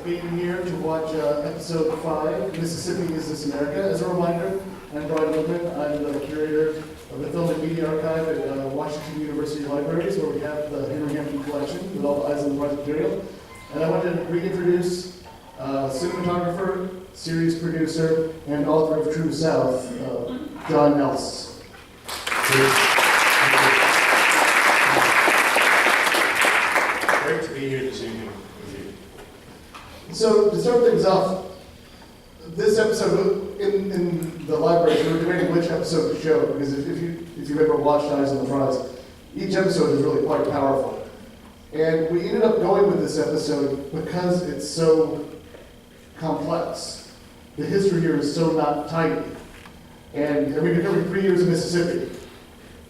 being here to watch episode 5, Mississippi Is This America? As a reminder, I'm Brian Woodman. I'm the curator of the Film and Media Archive at Washington University Libraries, where we have the Henry Hampton collection with all the Eyes on the Prize material. And I want to reintroduce cinematographer, series producer, and author of True South, John Else. Great to be here this evening with you. So, to start things off, this episode, in the library, we were debating which episode to show, because if you've ever watched Eyes on the Prize, each episode is really quite powerful. And we ended up going with this episode because it's so complex. The history here is so not tiny. And we've been covering 3 years of Mississippi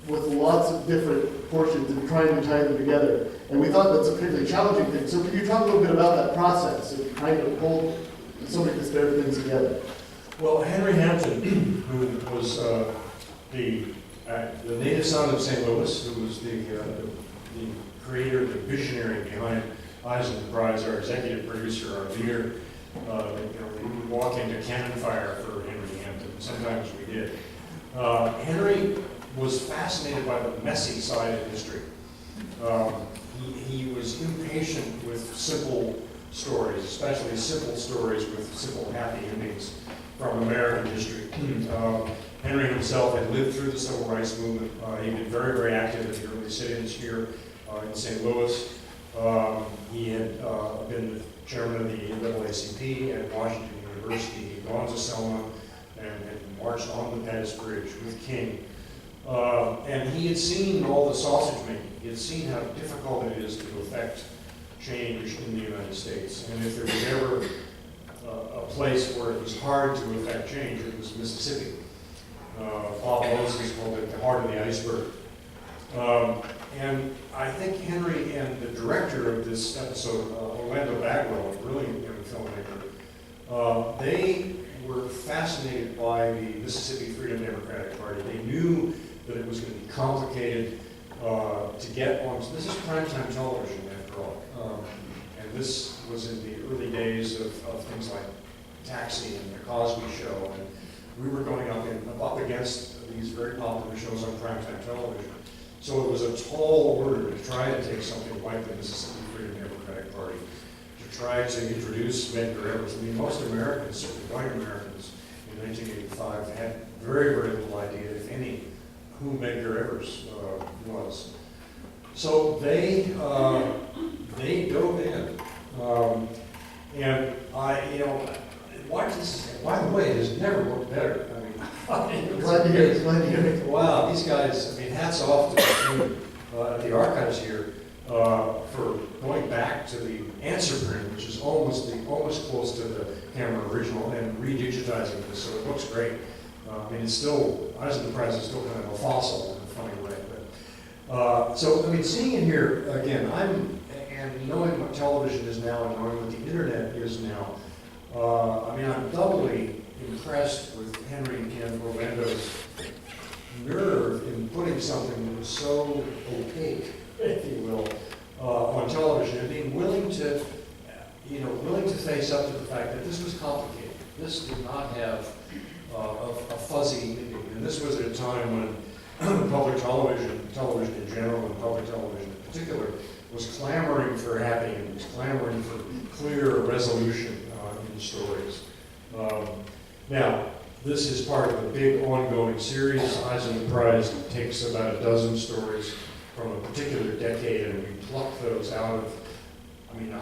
with lots of different portions and trying to tie them together. And we thought that's a particularly challenging thing. So can you talk a little bit about that process of trying to pull so many disparate things together? Well, Henry Hampton, who was the native son of St. Louis, who was the creator, the visionary behind Eyes on the Prize, our executive producer, our leader. We would walk into cannon fire for Henry Hampton. Sometimes we did. Henry was fascinated by the messy side of history. He was impatient with simple stories, especially simple stories with simple happy endings from American history. Henry himself had lived through the Civil Rights Movement. He'd been very, very active in the early sit-ins here in St. Louis. He had been the chairman of the NAACP at Washington University. He'd gone to Selma and marched on the Pettus Bridge with King. And he had seen all the sausage making. He had seen how difficult it is to effect change in the United States. And if there was ever a place where it was hard to effect change, it was Mississippi. Bob Moses called it the heart of the iceberg. And I think Henry and the director of this episode, Orlando Bagwell, a brilliant young filmmaker, they were fascinated by the Mississippi Freedom Democratic Party. They knew that it was going to be complicated to get on. This is primetime television, after all. And this was in the early days of things like Taxi and The Cosby Show. And we were going up against these very popular shows on primetime television. So it was a tall order to try to take something like the Mississippi Freedom Democratic Party, to try to introduce Medgar Evers. I mean, most Americans, certainly white Americans, in 1985 had very, very little idea, if any, who Medgar Evers was. So they dove in, and watch this. By the way, it has never looked better. I mean, Glad to hear it. Wow, these guys, I mean, hats off to the team at the archives here for going back to the answer print, which is almost close to the camera original, and redigitizing this, so it looks great. I mean, it's still, Eyes on the Prize is still kind of a fossil in a funny way. But, so, I mean, seeing it here, again, and knowing what television is now and knowing what the internet is now, I mean, I'm doubly impressed with Henry and Orlando's nerve in putting something that was so opaque, if you will, on television, and being willing to face up to the fact that this was complicated. This did not have a fuzzy ending, and this was at a time when public television in general, and public television in particular, was clamoring for happy endings, clamoring for clear resolution in stories. Now, this is part of a big ongoing series. Eyes on the Prize takes about a dozen stories from a particular decade, and we pluck those out of, I mean,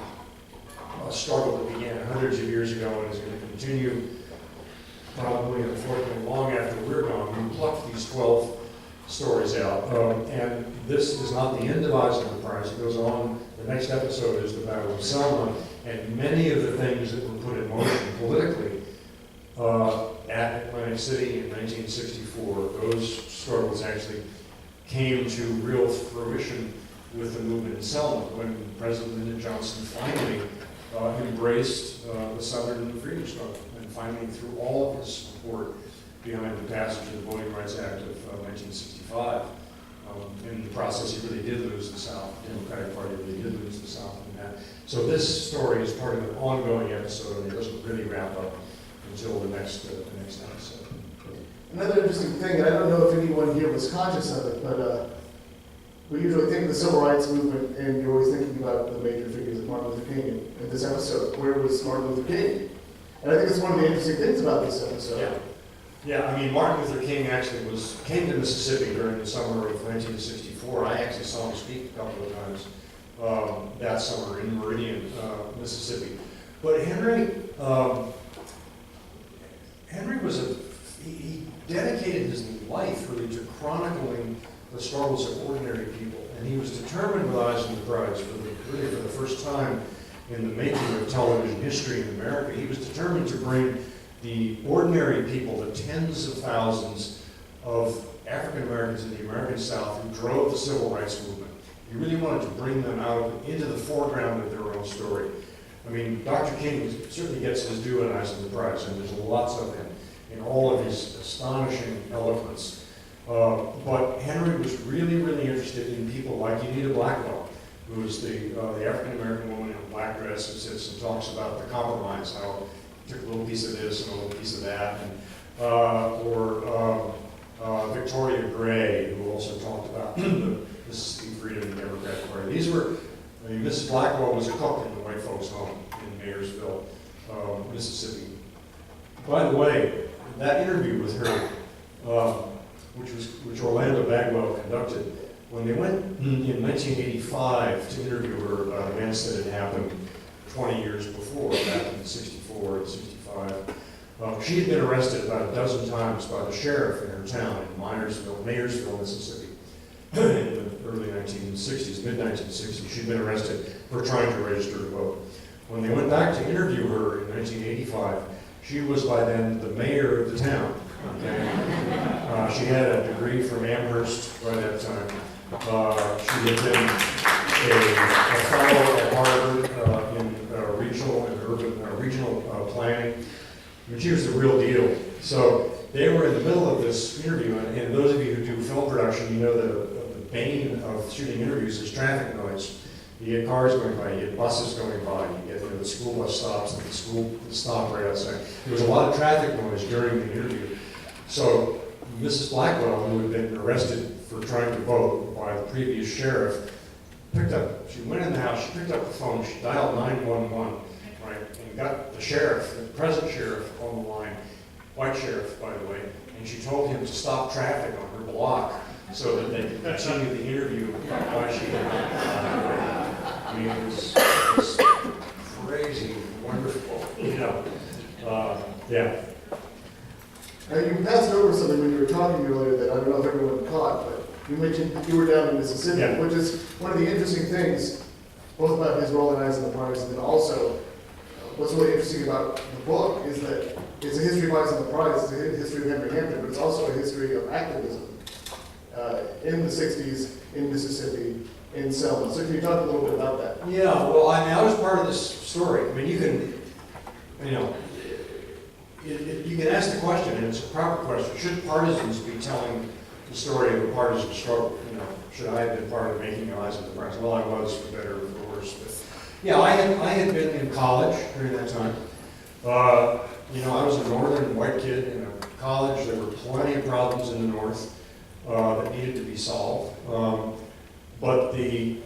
a struggle that began hundreds of years ago and is going to continue probably, unfortunately, long after we're gone. We plucked these 12 stories out, and this is not the end of Eyes on the Prize. It goes on. The next episode is the Battle of Selma, and many of the things that were put in motion politically at Atlantic City in 1964, those struggles actually came to real fruition with the movement in Selma, when President Lyndon Johnson finally embraced the Southern freedom struggle, and finally threw all of his support behind the passage of the Voting Rights Act of 1965. In the process, he really did lose the South. The Democratic Party really did lose the South in that. So this story is part of an ongoing episode, and it doesn't really wrap up until the next episode. Another interesting thing, and I don't know if anyone here was conscious of it, but we usually think of the civil rights movement, and you're always thinking about the major figures like Martin Luther King. In this episode, where was Martin Luther King? And I think it's one of the interesting things about this episode. Yeah. Yeah, I mean, Martin Luther King actually came to Mississippi during the summer of 1964. I actually saw him speak a couple of times that summer in Meridian, Mississippi. But Henry he dedicated his life really to chronicling the struggles of ordinary people, and he was determined with Eyes on the Prize for the first time in the making of television history in America. He was determined to bring the ordinary people, the tens of thousands of African Americans in the American South who drove the civil rights movement. He really wanted to bring them out into the foreground of their own story. I mean, Dr. King certainly gets his due in Eyes on the Prize, and there's lots of him in all of his astonishing eloquence. But Henry was really, really interested in people like Unita Blackwell, who was the African American woman in a black dress who sits and talks about the compromise, how he took a little piece of this and a little piece of that, and, Victoria Gray, who also talked about the Mississippi Freedom and Democratic Party. Mrs. Blackwell was a cook in the white folks' home in Mayersville, Mississippi. By the way, that interview with her, which Orlando Bagwell conducted, when they went in 1985 to interview her about events that had happened 20 years before, back in 64 and 65, she had been arrested about a dozen times by the sheriff in her town in Mayersville, Mississippi, in the early 1960s, mid-1960s. She'd been arrested for trying to register to vote. When they went back to interview her in 1985, she was by then the mayor of the town. Okay? She had a degree from Amherst by that time. She had been a fellow at Harvard in regional and urban regional planning. I mean, she was the real deal. So they were in the middle of this interview, and those of you who do film production, you know that the bane of shooting interviews is traffic noise. You get cars going by, you get buses going by, you get the school bus stops and the school stop right outside. There was a lot of traffic noise during the interview. So Mrs. Blackwell, who had been arrested for trying to vote by the previous sheriff, she went in the house, she picked up the phone, she dialed 911, right, and got the sheriff, the present sheriff on the line, white sheriff, by the way, and she told him to stop traffic on her block so that they could continue the interview while she I mean, it was crazy, wonderful, yeah. Now, you passed over something when you were talking earlier that I don't know if everyone caught, but you mentioned that you were down in Mississippi, Yeah. which is one of the interesting things, both about his role in Eyes on the Prize, and then also what's really interesting about the book is that it's a history of Eyes on the Prize, it's a history of Henry Hampton, but it's also a history of activism in the 60s, in Mississippi, in Selma. So can you talk a little bit about that? Yeah, well, I was part of this story. I mean, you can ask the question, and it's a proper question. Should partisans be telling the story of a partisan struggle? Should I have been part of making Eyes on the Prize? Well, I was, for better or for worse. But yeah, I had been in college during that time. I was a northern white kid in a college. There were plenty of problems in the north that needed to be solved. But the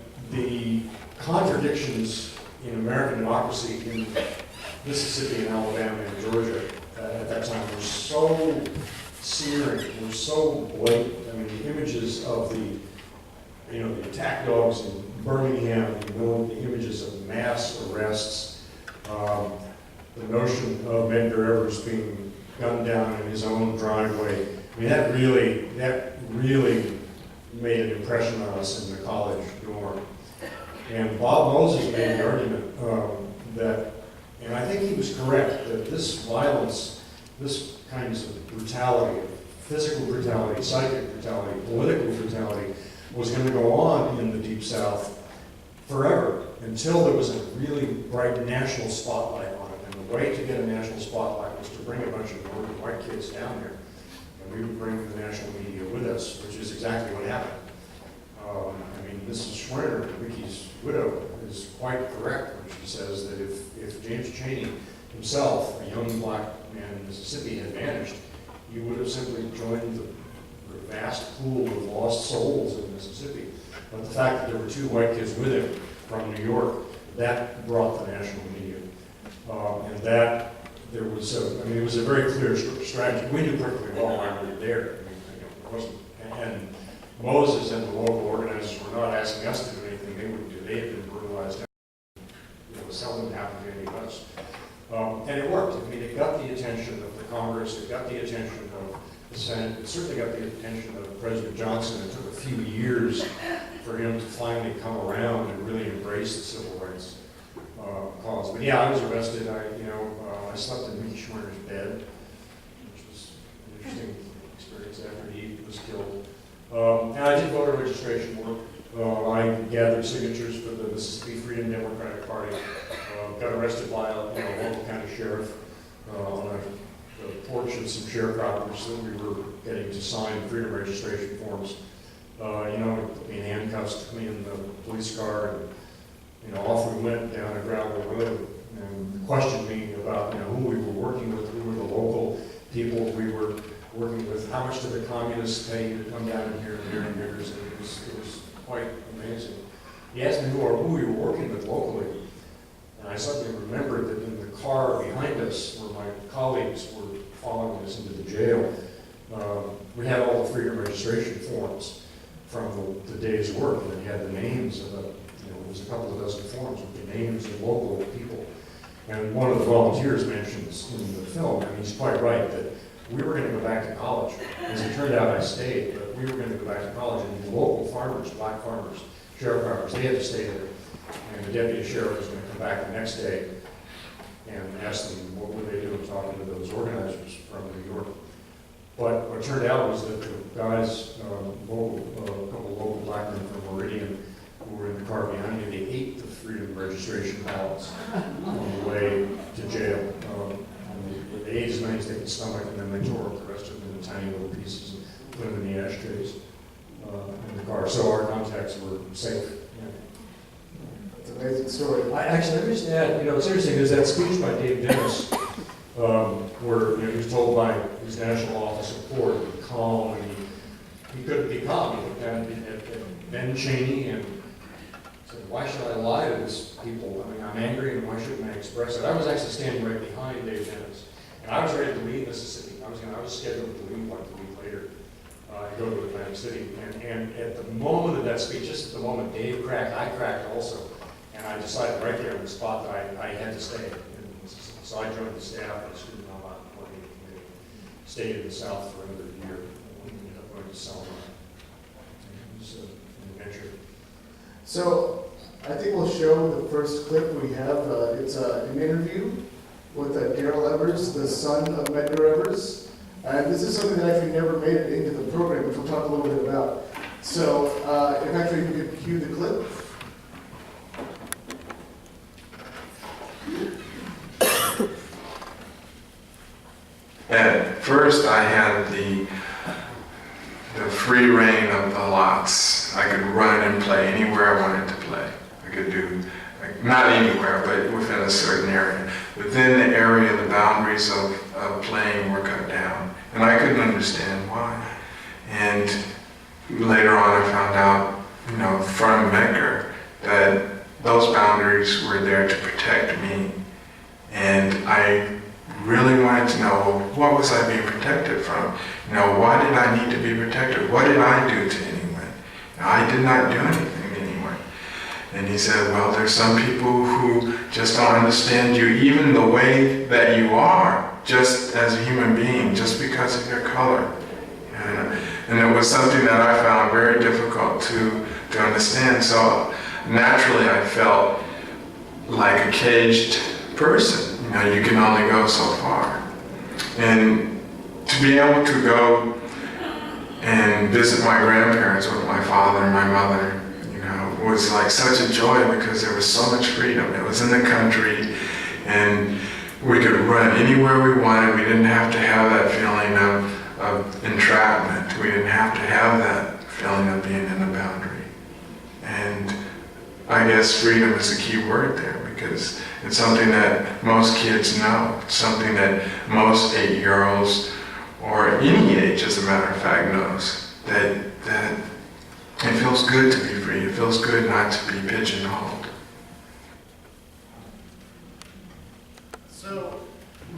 contradictions in American democracy in Mississippi and Alabama and Georgia at that time were so searing, were so blatant. I mean, the images of the attack dogs in Birmingham, the images of mass arrests, the notion of Medgar Evers being gunned down in his own driveway. I mean, that really made an impression on us in the college dorm. And Bob Moses made the argument that, and I think he was correct, that this violence, this kinds of brutality, physical brutality, psychic brutality, political brutality, was going to go on in the Deep South forever until there was a really bright national spotlight on it. And the way to get a national spotlight was to bring a bunch of northern white kids down there. And we would bring the national media with us, which is exactly what happened. correct when she says that if James Chaney himself, a young black man in Mississippi, had vanished, he would have simply joined the vast pool of lost souls in Mississippi. But the fact that there were two white kids with him from New York, that brought the national media. And that there was, it was a very clear strategy. We knew perfectly well why we were there. It wasn't, and Moses and the local organizers were not asking us to do anything they wouldn't do. They had been brutalized. It was seldom happened to any of us. And it worked. I mean, it got the attention of the Congress, it got the attention of the Senate, it certainly got the attention of President Johnson. It took a few years for him to finally come around and really embrace the civil rights cause. But yeah, I was arrested. I slept in Mickey Schwerner's bed, which was an interesting experience after he was killed. And I did voter registration work. I gathered signatures for the Mississippi Freedom Democratic Party. Got arrested by a local county sheriff on the porch of some sharecroppers that we were getting to sign freedom registration forms. Put me in handcuffs, took me in the police car, and off we went down a gravel road and questioned me about who we were working with, who were the local people we were working with, how much did the communists pay you to come down in here and bury niggers. It was quite amazing. He asked me who we were working with locally, and I suddenly remembered that in the car behind us, where my colleagues were following us into the jail, we had all the freedom registration forms from the day's work, and it had the names of there was a couple of dozen forms with the names of local people. And one of the volunteers mentions in the film, and he's quite right, that we were going to go back to college. As it turned out, I stayed, but we were going to go back to college, and the local farmers, black farmers, sharecroppers, they had to stay there. And the deputy sheriff was going to come back the next day and ask them what were they doing talking to those organizers from New York. But what turned out was that the guys, a couple of local black men from Meridian, who were in the car behind me, they ate the freedom registration ballots on the way to jail. They ate as many as they could stomach, and then they tore up the rest of them into tiny little pieces and put them in the ashtrays in the car. So our contacts were safe. It's an amazing story. Let me just add, what's interesting is that speech by Dave Dennis, where he was told by his national office of court to be calm, and he couldn't be calm. He looked at Ben Chaney and said, "Why should I lie to these people? I mean, I'm angry, and why shouldn't I express it?" I was actually standing right behind Dave Dennis, and I was ready to leave Mississippi. I was scheduled to leave like a week later, go to Atlantic City, and at the moment of that speech, just at the moment Dave cracked, I cracked also, and I decided right there on the spot that I had to stay in Mississippi. So I joined the staff of the Student Nonviolent Coordinating Committee, stayed in the South for another year, and ended up going to Selma. It was an adventure. So I think we'll show the first clip we have. It's an interview with Daryl Evers, the son of Medgar Evers. And this is something that actually never made it into the program, which we'll talk a little bit about. So if actually you could cue the clip. At first I had the free reign of the lots. I could run and play anywhere I wanted to play. I could do, not anywhere, but within a certain area. Within the area, the boundaries of playing were cut down. And I couldn't understand why. And later on I found out, from Medgar, that those boundaries were there to protect me. And I really wanted to know, well, what was I being protected from? Why did I need to be protected? What did I do to anyone? I did not do anything to anyone. And he said, well, there's some people who just don't understand you, even the way that you are, just as a human being, just because of your color. And it was something that I found very difficult to understand. So naturally I felt like a caged person. You can only go so far. And to be able to go and visit my grandparents with my father and my mother, was like such a joy because there was so much freedom. It was in the country, and we could run anywhere we wanted. We didn't have to have that feeling of entrapment. We didn't have to have that feeling of being in a boundary. And I guess freedom is a key word there, because it's something that most kids know, something that most 8-year-olds, or any age as a matter of fact, knows, that it feels good to be free, it feels good not to be pigeonholed. So,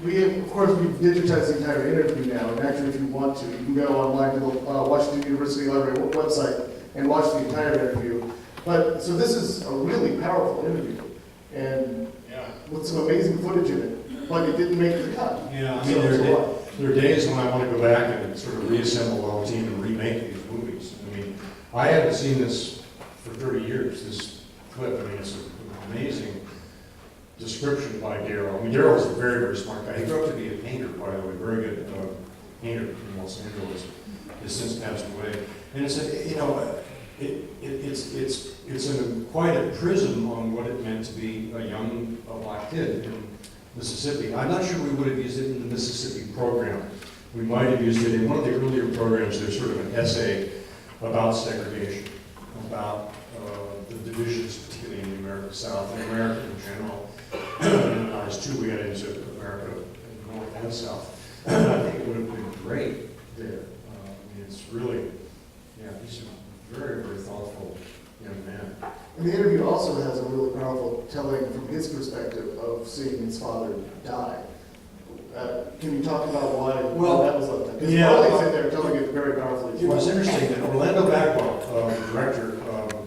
of course, we've digitized the entire interview now, and actually, if you want to, you can go online to the Washington University Library website and watch the entire interview. But, so this is a really powerful interview, and with some amazing footage in it, but it didn't make the cut. Yeah, I mean, there are days when I want to go back and sort of reassemble the whole team and remake these movies. I mean, I haven't seen this for 30 years, this clip. I mean, it's an amazing description by Darryl. I mean, Darryl was a very, very smart guy. He grew up to be a painter, by the way, very good painter in Los Angeles. Has since passed away. And it's quite a prism on what it meant to be a young black kid in Mississippi. I'm not sure we would have used it in the Mississippi program. We might have used it in one of the earlier programs. There's sort of an essay about segregation, about the divisions, particularly in the American South and America in general. And Eyes too, we got into America, North and South. I think it would have been great there. I mean, it's really, he's a very, very thoughtful young man. And the interview also has a really powerful telling from his perspective of seeing his father die. Can you talk about why that was like that? Because Berkeley's in there telling it very powerfully. It was interesting that Orlando Bagwell, the director,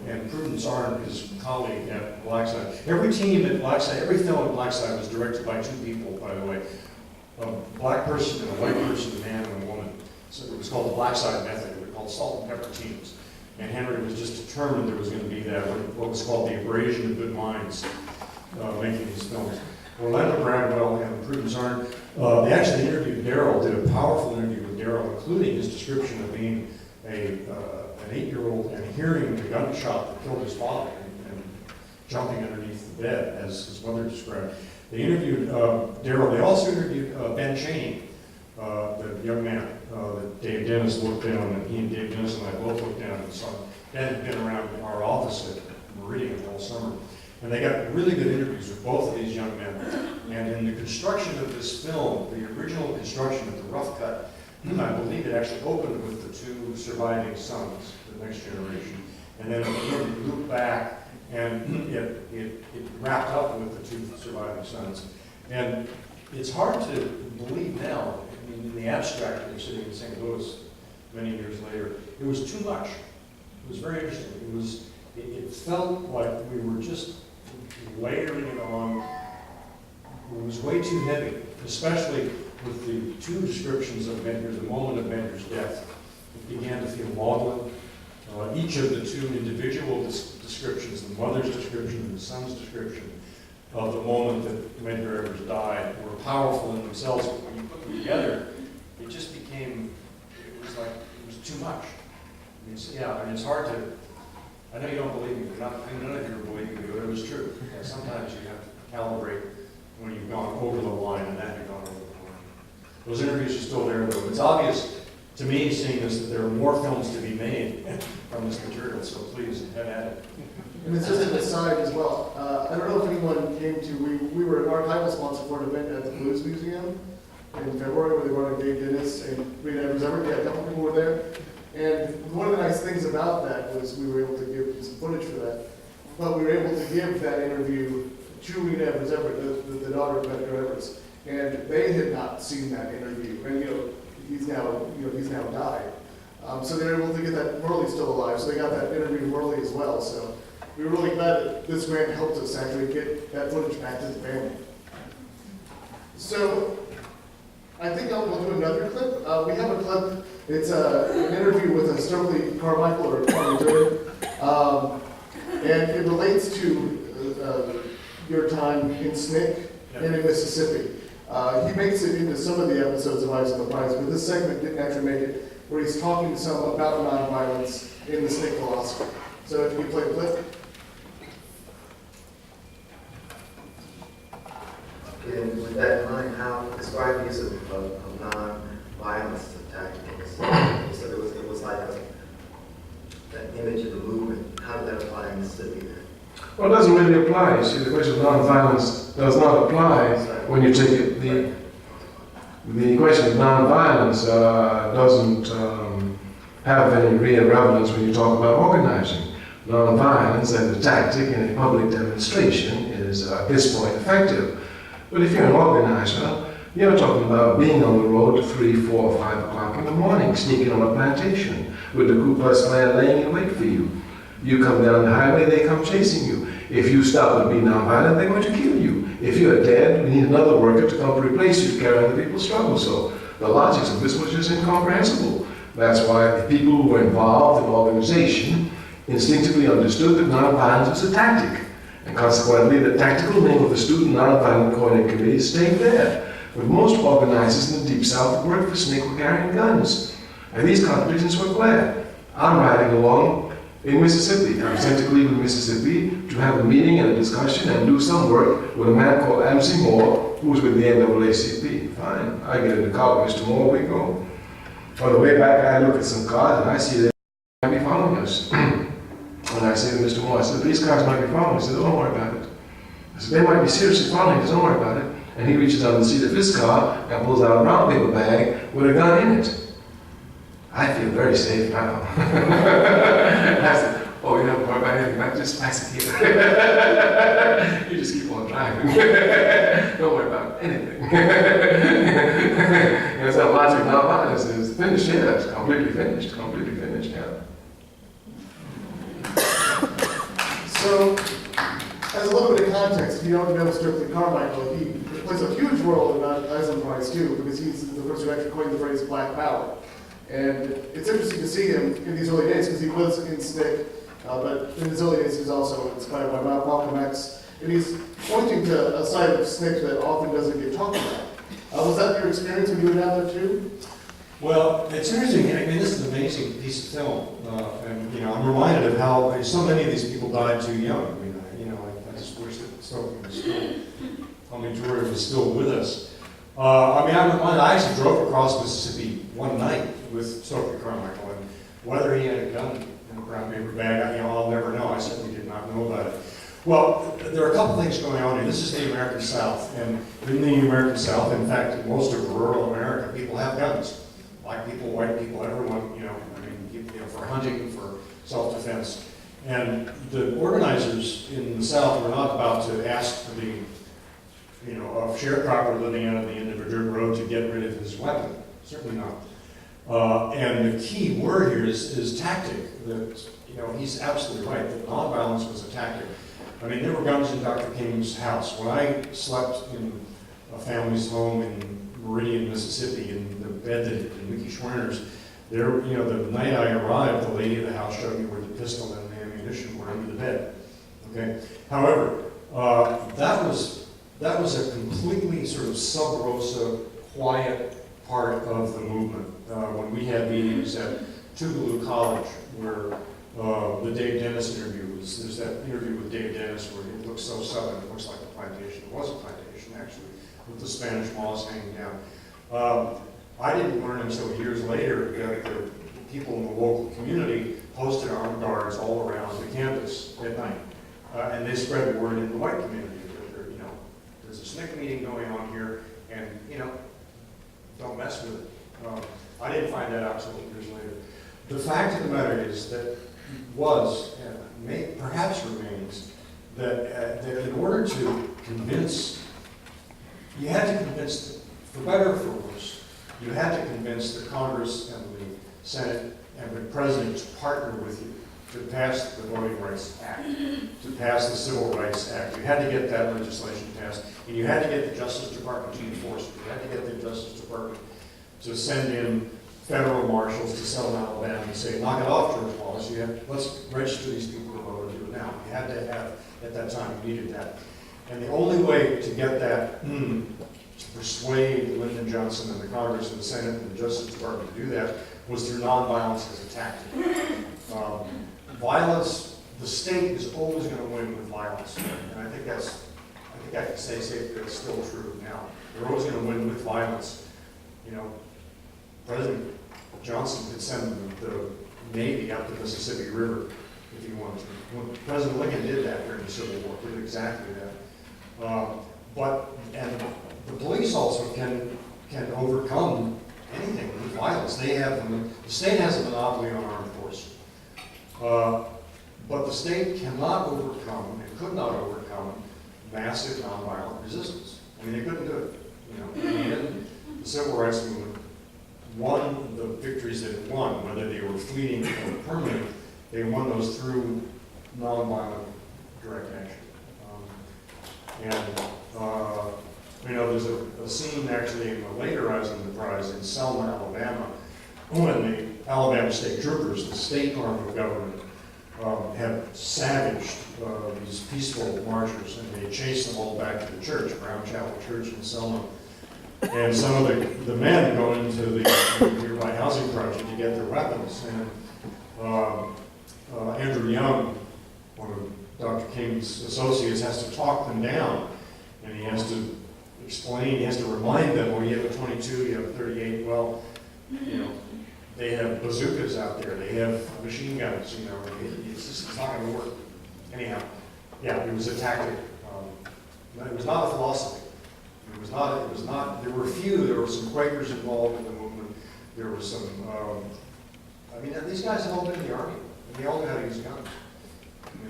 and Prudence Arn, his colleague at Blackside, every team at Blackside, every film at Blackside was directed by 2 people, by the way. A black person and a white person, a man and a woman. So it was called the Blackside method. It was called salt and pepper teams. And Henry was just determined there was going to be that, what was called the abrasion of good minds, making these films. Orlando Bagwell and Prudence Arn, they actually interviewed Darryl, did a powerful interview with Darryl, including his description of being an 8-year-old and hearing the gunshot that killed his father and jumping underneath the bed, as his mother described. They interviewed Darryl. They also interviewed Ben Chaney, the young man that Dave Dennis looked down, and he and Dave Dennis and I both looked down and saw. Ben had been around our office at Meridian all summer. And they got really good interviews with both of these young men. And in the construction of this film, the original construction of the rough cut, I believe it actually opened with the 2 surviving sons, the next generation. And then it looped back, and it wrapped up with the 2 surviving sons. And it's hard to believe now, I mean, in the abstract, when you're sitting in St. Louis many years later, it was too much. It was very interesting. It felt like we were just layering it on. It was way too heavy, especially with the 2 descriptions of Bender's, the moment of Bender's death. It began to feel maudlin. Each of the 2 individual descriptions, the mother's description and the son's description of the moment that Medgar Evers died, were powerful in themselves. But when you put them together, it just became, it was too much. I mean, it's hard to, I know you don't believe me, none of you are believing me, but it was true. Sometimes you have to calibrate when you've gone over the line, and that you've gone over the line. Those interviews are still there, though. It's obvious to me, seeing this, that there are more films to be made from this material, so please, have at it. And it's just an aside as well. I don't know if anyone came to, we were an archival sponsor for an event at the Blues Museum in February, where they brought in Dave Dennis and Rita Evers-Everett. Yeah, a couple people were there. And one of the nice things about that was we were able to give some footage for that. But we were able to give that interview to Rita Evers-Everett, the daughter of Medgar Evers. And they had not seen that interview. And he's now died. So they were able to get that. Morley's still alive, so they got that interview with Morley as well. So we were really glad that this grant helped us actually get that footage back to the family. So I think we'll do another clip. We have a clip. It's an interview with Stokely Carmichael or Carmichael, and it relates to your time in SNCC and in Mississippi. He makes it into some of the episodes of Eyes on the Prize, but this segment didn't actually make it, where he's talking to some about nonviolence in the SNCC philosophy. So if you could play the clip. And with that in mind, how describe the use of non-violence tactics? So it was like that image of the movement. How did that apply in Mississippi then? Well, it doesn't really apply. You see, the question of nonviolence does not apply when you take it. The question of nonviolence doesn't have any real relevance when you talk about organizing. Nonviolence as a tactic in a public demonstration is at this point effective. But if you're an organizer, you're talking about being on the road at 3, 4, 5 o'clock in the morning, sneaking on a plantation with the Ku Klux Klan laying in wait for you. You come down the highway, they come chasing you. If you stop and be nonviolent, they're going to kill you. If you're dead, we need another worker to come to replace you to carry on the people's struggle. So the logics of this was just incomprehensible. That's why the people who were involved in the organization instinctively understood that nonviolence was a tactic. And consequently, the tactical name of the Student Nonviolent Coordinating Committee stayed there. But most organizers in the Deep South who worked for SNCC were carrying guns. And these contradictions were clear. I'm riding along in Mississippi. I'm sent to Cleveland, Mississippi to have a meeting and a discussion and do some work with a man called MC Moore, who's with the NAACP. Fine. I get in the car with Mr. Moore, we go. On the way back, I look at some cars and I see they might be following us. And I say to Mr. Moore, I said, these cars might be following us. He said, don't worry about it. I said, they might be seriously following us, don't worry about it. And he reaches down the seat of his car and pulls out a brown paper bag with a gun in it. I feel very safe now. I said, oh, you don't worry about anything, I just pass it here. You just keep on driving. Don't worry about anything. That's how logic of nonviolence is. Finished, yeah, it's completely finished, yeah. So, as a little bit of context, if you don't know Strictly Carmichael, he plays a huge role in Eyes on the Prize too, because he's the person who actually coined the phrase Black Power. And it's interesting to see him in these early days, because he was in SNCC, but in his early days he was also inspired by Malcolm X, and he's pointing to a side of SNCC that often doesn't get talked about. Was that your experience when you were down there too? Well, it's interesting. I mean, this is an amazing piece of film, and I'm reminded of how so many of these people died too young. I mean, I just wish that Stokely was still, Tommy Drury was still with us. I'm reminded. I actually drove across Mississippi one night with Stokely Carmichael, and whether he had a gun in a brown paper bag, I'll never know. I certainly did not know about it. Well, there are a couple things going on here. This is the American South, and in the American South, in fact, in most of rural America, people have guns. Black people, white people, everyone, for hunting, for self-defense. And the organizers in the South were not about to ask for the, a sharecropper living out at the end of a dirt road to get rid of his weapon. Certainly not. And the key word here is tactic. That, he's absolutely right, that nonviolence was a tactic. I mean, there were guns in Dr. King's house. When I slept in a family's home in Meridian, Mississippi, in the bed that in Mickey Schwerner's, there, the night I arrived, the lady of the house showed me where the pistol and the ammunition were under the bed. Okay. However, that was a completely sort of sub rosa, quiet part of the movement. When we had meetings at Tougaloo College, where the Dave Dennis interview was, there's that interview with Dave Dennis where it looks so southern, it looks like a plantation. It was a plantation, actually, with the Spanish moss hanging down. I didn't learn until years later that the people in the local community posted armed guards all around the campus at night. And they spread the word in the white community that there's a SNCC meeting going on here, and don't mess with it. I didn't find that out until years later. The fact of the matter is that was, and perhaps remains, that in order to convince, you had to convince, for better or for worse, you had to convince the Congress and the Senate and the President to partner with you to pass the Voting Rights Act, to pass the Civil Rights Act. You had to get that legislation passed, and you had to get the Justice Department to enforce it. You had to get the Justice Department to send in federal marshals to Selma, Alabama, and say, knock it off, George Wallace. Let's register these people who are going to do it now. You had to have, at that time, you needed that. And the only way to get that, to persuade Lyndon Johnson and the Congress and the Senate and the Justice Department to do that, was through nonviolence as a tactic. Violence, the state is always going to win with violence. And I think I can say safely that's still true now. They're always going to win with violence. President Johnson could send the Navy up the Mississippi River, if he wanted to. When President Lincoln did that during the Civil War, did exactly that. And the police also can overcome anything with violence. The state has a monopoly on armed force. But the state cannot overcome, and could not overcome, massive nonviolent resistance. I mean, they couldn't do it. And the Civil Rights Movement won the victories that it won, whether they were fleeting or permanent. They won those through nonviolent direct action. There's a scene actually in the later Eyes on the Prize in Selma, Alabama, when the Alabama State Troopers, the state arm of government, had savaged these peaceful marchers, and they chased them all back to the church, Brown Chapel Church in Selma. And some of the men go into the nearby housing project to get their weapons. And Andrew Young, one of Dr. King's associates, has to talk them down. And he has to explain, he has to remind them, well, you have a 22, you have a 38, well, they have bazookas out there, they have machine guns, it's not going to work. Anyhow, yeah, it was a tactic. It was not a philosophy. It was not, there were some Quakers involved in the movement. There was some, these guys had all been in the Army, and they all knew how to use guns.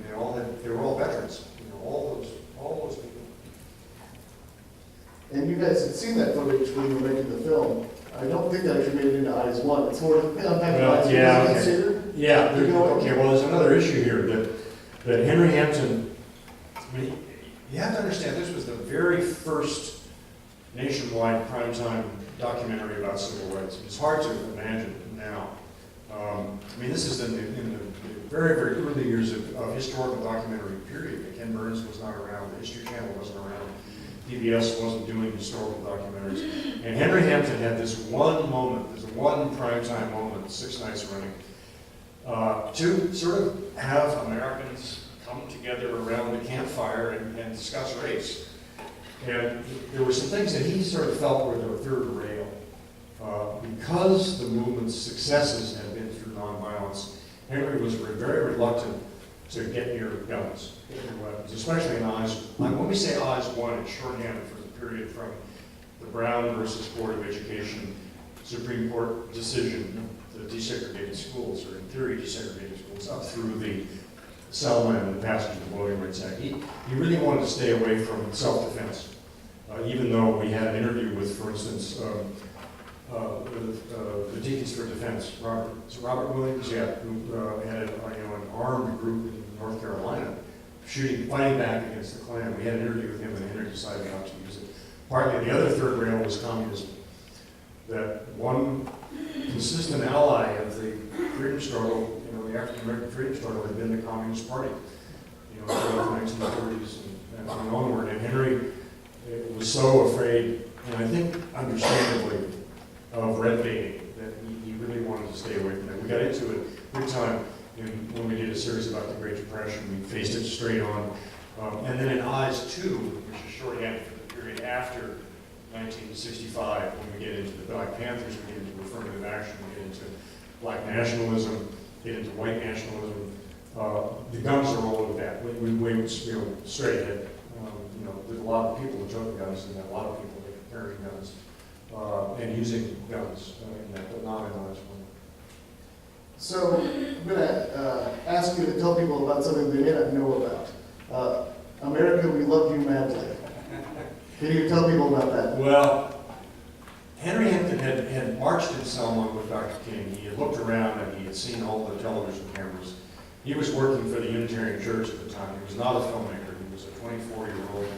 They were all veterans, all those people. And you guys had seen that footage when you were making the film. I don't think that actually made it into Eyes 1. It's more of Eyes 2. Yeah, well, there's another issue here that Henry Hampton, you have to understand, this was the very first nationwide primetime documentary about civil rights. It's hard to imagine now. This is in the very, very early years of historical documentary period. Ken Burns was not around, the History Channel wasn't around, PBS wasn't doing historical documentaries. And Henry Hampton had this one moment, this one primetime moment, 6 nights running, to sort of have Americans come together around the campfire and discuss race. And there were some things that he sort of felt were the third rail. Because the movement's successes had been through nonviolence, Henry was very reluctant to get near guns, get near weapons, especially in Eyes. When we say Eyes 1, it's shorthand for the period from the Brown versus Board of Education Supreme Court decision, the desegregated schools, or in theory desegregated schools, up through the Selma and the passage of the Voting Rights Act. He really wanted to stay away from self-defense, even though we had an interview with, for instance, the Deacons for Defense, Robert Williams, who had an armed group in North Carolina, fighting back against the Klan. We had an interview with him, and Henry decided not to use it. Partly the other third rail was communism. That one consistent ally of the freedom struggle, the African American freedom struggle, had been the Communist Party, throughout the 1930s and onward. And Henry was so afraid, and I think understandably, of red baiting, that he really wanted to stay away from that. We got into it big time when we did a series about the Great Depression. We faced it straight on. And then in Eyes 2, which is shorthand for the period after 1965, when we get into the Black Panthers, we get into affirmative action, we get into black nationalism, get into white nationalism. The guns are all over that. We went straight ahead. There's a lot of people who took guns, and a lot of people that are carrying guns. And using guns in that, but not in Eyes 1. So I'm going to ask you to tell people about something they may not know about. America, we love you madly. Can you tell people about that? Well, Henry Hampton had marched in Selma with Dr. King. He had looked around and he had seen all the television cameras. He was working for the Unitarian Church at the time. He was not a filmmaker. He was a 24-year-old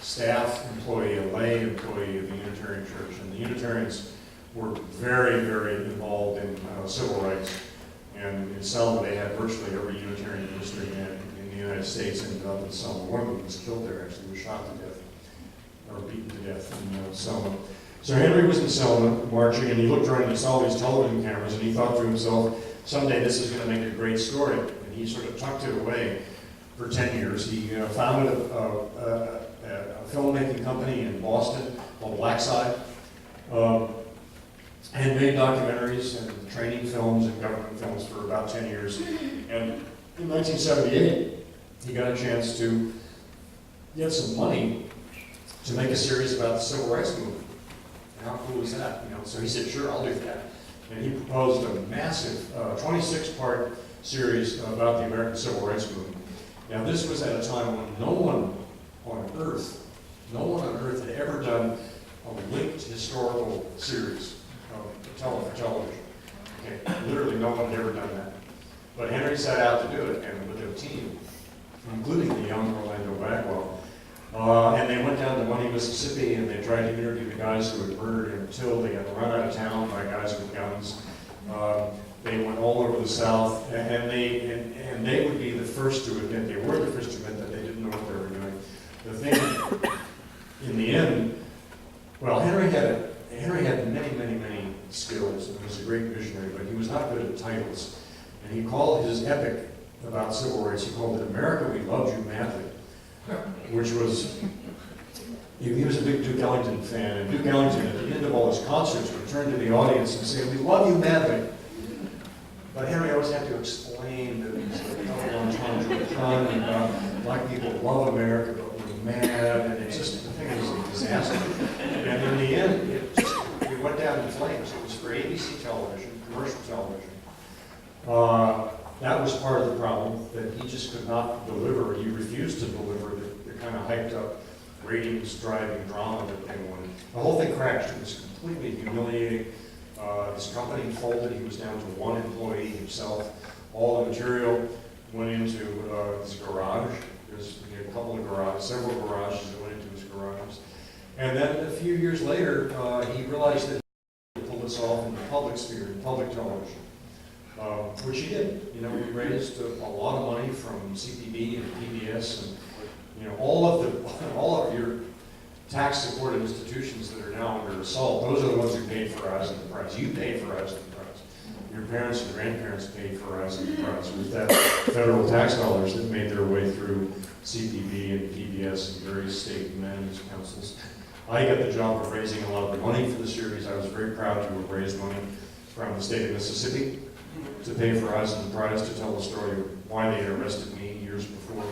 staff employee, a lay employee of the Unitarian Church. And the Unitarians were very, very involved in civil rights. And in Selma, they had virtually every Unitarian ministry in the United States ended up in Selma. One of them was killed there, actually, was shot to death, or beaten to death in Selma. So Henry was in Selma marching, and he looked around and he saw these television cameras, and he thought to himself, someday this is going to make a great story. And he sort of tucked it away for 10 years. He founded a filmmaking company in Boston called Blackside, and made documentaries and training films and government films for about 10 years. And in 1978, he got a chance to get some money to make a series about the Civil Rights Movement. And how cool is that? So he said, sure, I'll do that. And he proposed a massive 26-part series about the American Civil Rights Movement. Now, this was at a time when no one on Earth had ever done a linked historical series for television. Okay, literally no one had ever done that. But Henry set out to do it, and with a team, including the young Orlando Bagwell. And they went down to Money, Mississippi, and they tried to interview the guys who had murdered him until they got run out of town by guys with guns. They went all over the South, and they would be the first to admit, they were the first to admit that they didn't know what they were doing. The thing, in the end, well, Henry had many skills, and was a great visionary, but he was not good at titles. And he called his epic about civil rights, he called it America, We Loved You Madly, which was, he was a big Duke Ellington fan, and Duke Ellington, at the end of all his concerts, would turn to the audience and say, we love you madly. But Henry always had to explain that he's a double entendre pun about black people love America, but we're mad, and it's just, the thing is a disaster. And in the end, it went down in flames. It was for ABC television, commercial television. That was part of the problem, that he just could not deliver. He refused to deliver the kind of hyped up ratings-driving drama that they wanted. The whole thing crashed. It was completely humiliating. His company folded. He was down to one employee himself. All the material went into his garage. He had a couple of garages, several garages that went into his garages. And then a few years later, he realized that he could pull this off in the public sphere, in public television. Which he did. He raised a lot of money from CPB and PBS, and all of your tax-supported institutions that are now under assault. Those are the ones who paid for Eyes on the Prize. You paid for Eyes on the Prize. Your parents and grandparents paid for Eyes on the Prize. With that federal tax dollars that made their way through CPB and PBS and various state humanities councils. I got the job of raising a lot of the money for the series. I was very proud to have raised money from the state of Mississippi to pay for Eyes on the Prize, to tell the story of why they arrested me years before.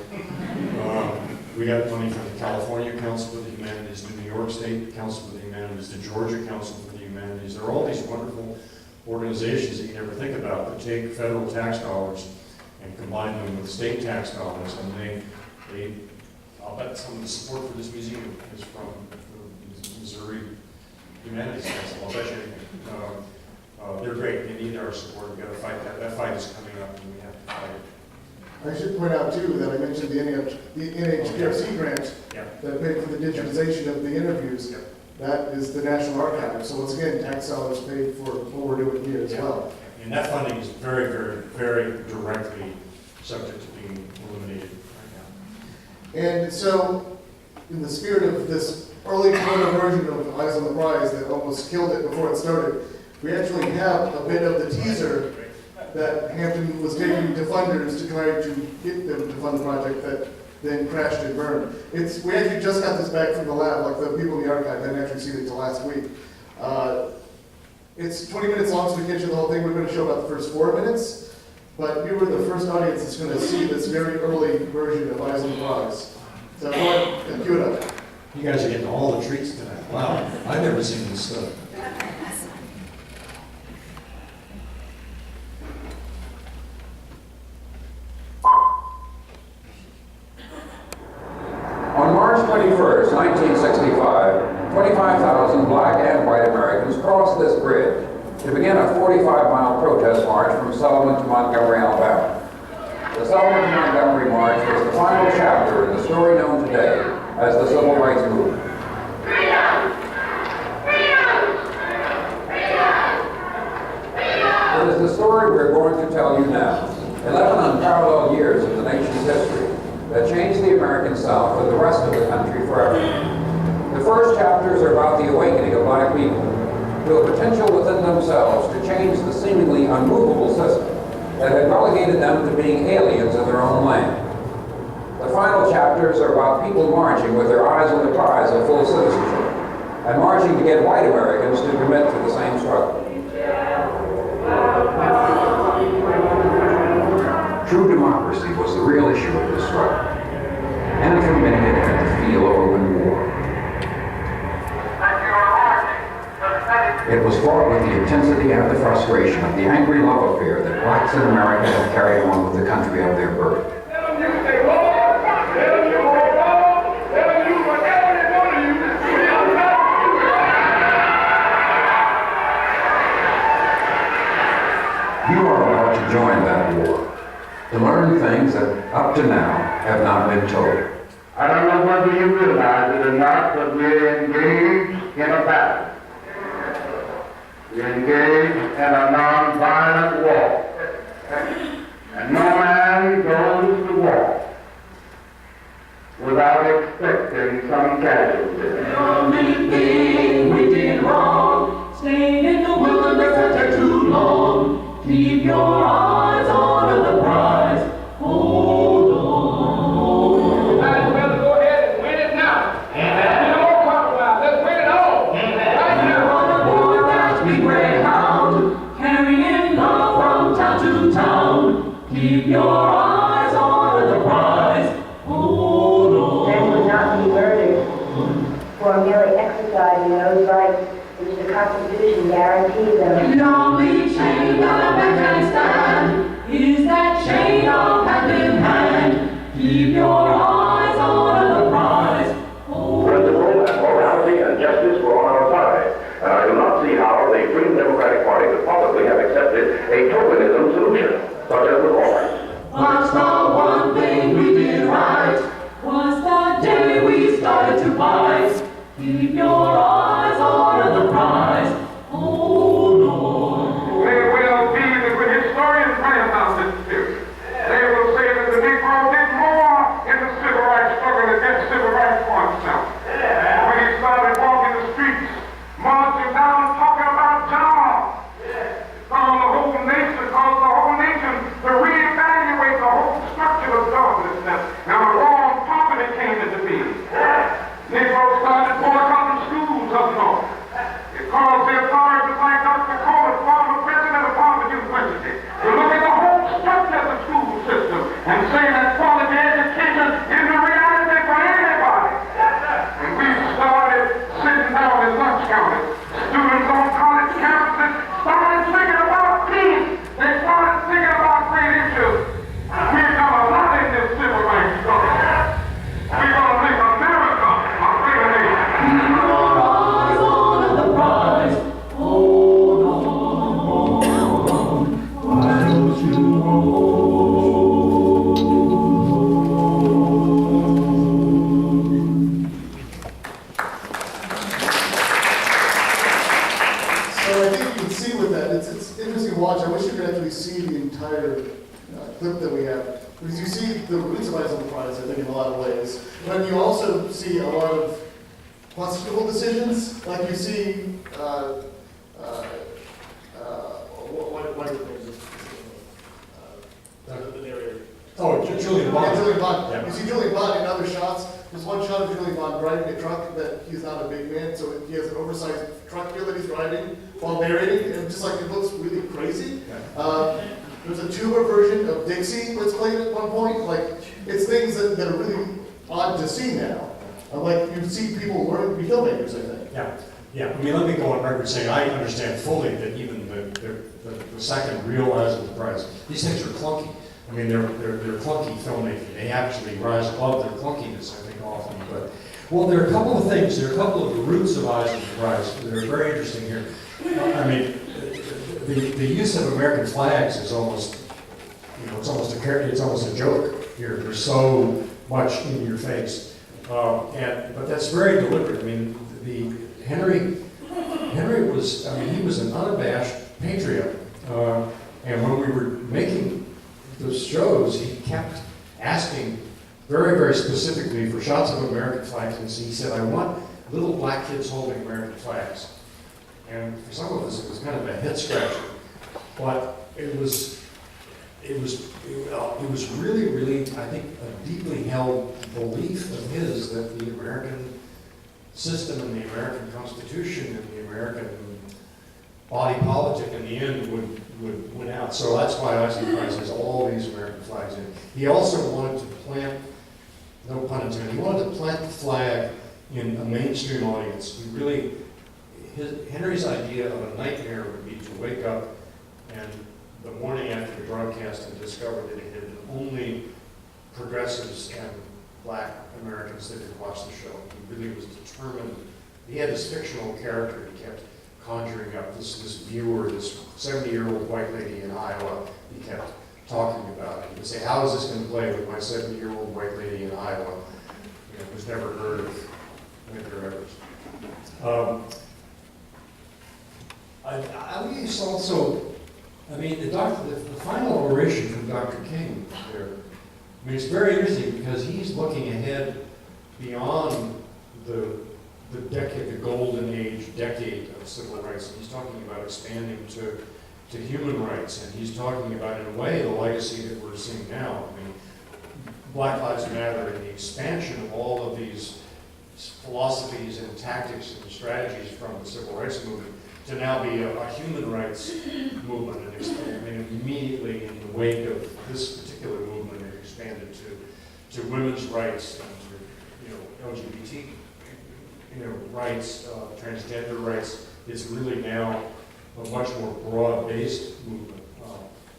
We got money from the California Council for the Humanities, the New York State Council for the Humanities, the Georgia Council for the Humanities. There are all these wonderful organizations that you never think about that take federal tax dollars and combine them with state tax dollars, and I'll bet some of the support for this museum is from the Missouri Humanities Council. I'll bet you anything. They're great. They need our support. We've got to fight that. That fight is coming up, and we have to fight it. I should point out, too, that I mentioned the NHGRC grant that paid for the digitization of the interviews. Yep. That is the National Archive. So once again, tax dollars paid for what we're doing here as well. And that funding is very, very, very directly subject to being eliminated right And so, in the spirit of this early Corona version of Eyes on the Prize that almost killed it before it started, we actually have a bit of the teaser that Hampton was taking to funders to try to get them to fund the project that then crashed and burned. We actually just got this back from the lab, like the people in the archive hadn't actually seen it till last week. It's 20 minutes long, so we can't show the whole thing. We're going to show about the first 4 minutes, but you were the first audience that's going to see this very early version of Eyes on the Prize. So go ahead and cue it up. now. You guys are getting all the treats tonight. Wow, I've never seen this stuff. On March 21st, 1965, 25,000 black and white Americans crossed this bridge to begin a 45-mile protest march from Selma to Montgomery, Alabama. The Selma to Montgomery March was the final chapter in the story known today as the Civil Rights Movement. Freedom! Freedom! Freedom! Freedom! It is the story we're going to tell you now. 11 unparalleled years of the nation's history that changed the American South and the rest of the country forever. The first chapters are about the awakening of black people to a potential within themselves to change the seemingly unmovable system that had relegated them to being aliens in their own land. The final chapters are about people marching with their eyes on the prize of full citizenship and marching to get white Americans to commit to the same struggle. True democracy It was fraught with the intensity and the frustration of the angry love affair that blacks in America have carried on with the country of their birth. You are about to join that war, to learn things that up to now have not been told. I don't know whether you realize it or not, but we're engaged in a battle. We're engaged in a non-violent war. And no man goes to war without expecting some casualties. The only thing we did wrong, staying in the wilderness for too long. Keep your eyes on the prize. Hold on. Might well go ahead and win it now. No more compromise. Let's win it all. Right now. On a board that's big greyhound, carrying love from town to town. Keep your eyes on the prize. Hold on. Men would not be murdered for merely exercising those rights which the Constitution guarantees them. The only chain that a man can stand is that chain of hand in hand. Keep your eyes on the prize. Principle and morality and justice were on our side, and I do not see how the Freedom Democratic Party could possibly have accepted a tokenism solution, such as was offered. What's the one thing we did right? Was the day we started to fight. Keep your eyes on the prize. Hold on. They will be that when historians write about this period, they will say that the Negro did more in the civil rights struggle against civil rights for himself. When he started walking the streets, marching down, talking about jobs, calling the whole nation to reevaluate the whole structure of joblessness. Now, wrong property came into being. Negroes started boycotting schools up north. It caused the authorities like Dr. Coleman, former president of Harvard University, to look at the whole structure of the school system and say that quality education is a reality for everybody. And we started sitting down at lunch counters. Students on college campuses started thinking about peace. They started thinking about great issues. We've done a lot in this civil rights struggle. We're going to make America a greater nation. Keep your eyes on the prize. Hold on. Why don't you hold? So I think you can see with that, it's interesting to watch. I wish you could actually see the entire clip that we have. Because you see the roots of Eisenhower Prize, I think, in a lot of ways. But you also see a lot of constitutional decisions. Like you see, what are the names? The narrator. Oh, Julian Bond. Julian Bond. Yeah. You see Julian Bond in other shots. There's one shot of Julian Bond driving a truck that he's not a big man, so he has an oversized truck here that he's driving while narrating, and just like it looks really crazy. There's a tuba version of Dixie that's played at one point. Like, it's things that are really odd to see now. Like, you see people learn to be filmmakers, I think. Yeah. I mean, let me go on record saying I understand fully that even the second real Eisenhower Prize, these things are clunky. I mean, they're clunky filmmaking. They actually rise above their clunkiness, I think, often. But well, there are a couple of things. There are a couple of the roots of Eisenhower Prize that are very interesting here. I mean, the use of American flags is almost, it's almost a joke here. They're so much in your face, but that's very deliberate. I mean, Henry was, he was an unabashed patriot, and when we were making those shows, he kept asking very, very specifically for shots of American flags, and he said, "I want little black kids holding American flags." And for some of us, it was kind of a head scratcher, but it was really, really, I think, a deeply held belief of his that the American system and the American Constitution and the American body politic in the end would win out. So that's why Eisenhower Prize has all these American flags in it. He also wanted to plant, no pun intended, he wanted to plant the flag in a mainstream audience. Henry's idea of a nightmare would be to wake up and the morning after the broadcast and discover that it had been only progressives and black Americans that had watched the show. He really was determined. He had this fictional character he kept conjuring up, this viewer, this 70-year-old white lady in Iowa he kept talking about. He would say, how is this going to play with my 70-year-old white lady in Iowa, who's never heard of Medgar Evers. I guess also, the final oration from Dr. King there, it's very interesting because he's looking ahead beyond the decade, the golden age decade of civil rights. And he's talking about expanding to human rights, and he's talking about, in a way, the legacy that we're seeing now. Black Lives Matter and the expansion of all of these philosophies and tactics and strategies from the civil rights movement to now be a human rights movement, and immediately in the wake of this particular movement, it expanded to women's rights and to LGBT rights, transgender rights. It's really now a much more broad-based movement,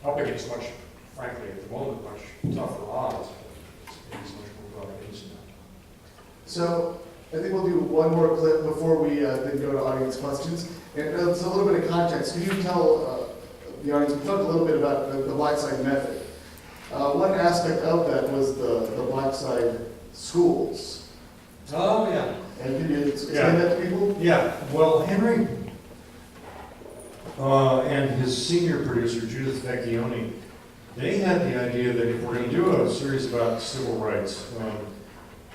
up against much, frankly, at the moment, much tougher odds. It's much more broad-based now. So I think we'll do one more clip before we then go to audience questions. And it's a little bit of context. Can you tell the audience, we talked a little bit about the Black Side method. One aspect of that was the Black Side schools. Oh, yeah. And can you explain that to people? Yeah, well, Henry and his senior producer, Judith Vecchione, they had the idea that if we're going to do a series about civil rights,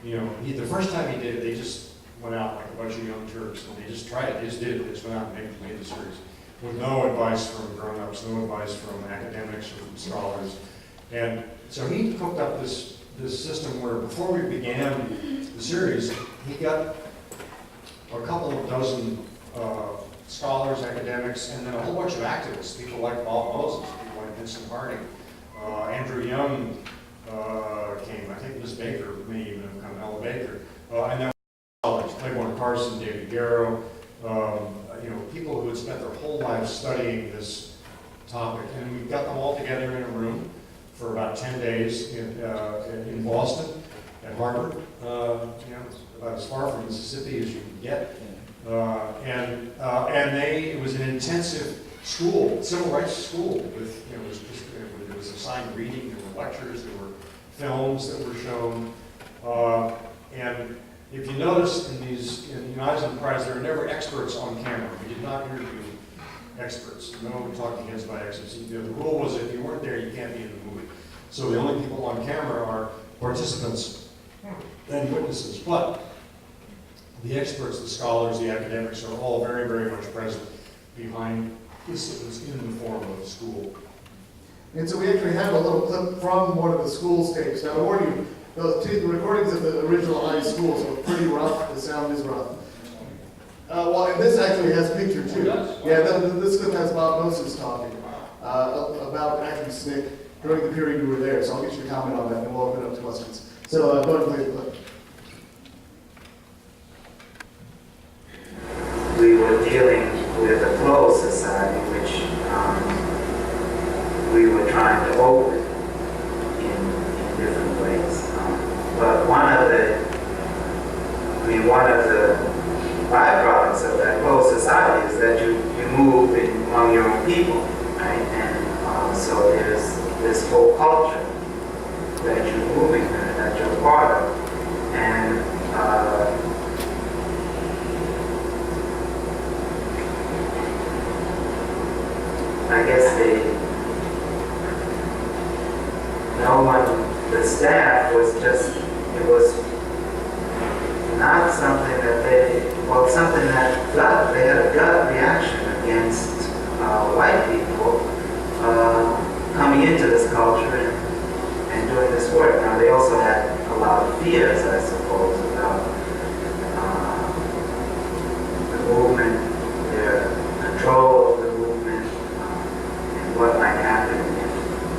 the first time he did it, they just went out like a bunch of young Turks, and they just tried it, they just did it, they just went out and made the series. With no advice from grown-ups, no advice from academics or from scholars. And so he cooked up this system where before we began the series, he got a couple of dozen scholars, academics, and then a whole bunch of activists, people like Bob Moses, people like Vincent Harding. Andrew Young came, I think Miss Baker may even have come, Ella Baker. And then college, Claiborne Carson, David Garrow, people who had spent their whole lives studying this topic. And we got them all together in a room for about 10 days in Boston at Harvard, about as far from Mississippi as you can get. It was an intensive school, civil rights school, with, there was assigned reading, there were lectures, there were films that were shown. And if you notice in Eyes on the Prize, there are never experts on camera. We did not interview experts. No talking heads by experts. The rule was if you weren't there, you can't be in the movie. So the only people on camera are participants and witnesses. But the experts, the scholars, the academics are all very, very much present behind this. It was in the form of a school. And so we actually have a little clip from one of the school's tapes. Now, I warn you, the recordings of the original Eyes schools are pretty rough. The sound is rough. And this actually has picture too. Yeah, this clip has Bob Moses talking about Acting SNCC during the period you were there. So I'll get your comment on that, and we'll open up to questions. So go ahead and play the clip. We were dealing with a closed society, which we were trying to open in different ways. But one of the byproducts of that closed society is that you move among your own people, right? And so there's this whole culture that you're moving in, that you're part of. And I guess the staff was just, it was not something that something that they had a gut reaction against white people coming into this culture and doing this work. Now they also had a lot of fears, I suppose, about the movement, their control of the movement, and what might happen if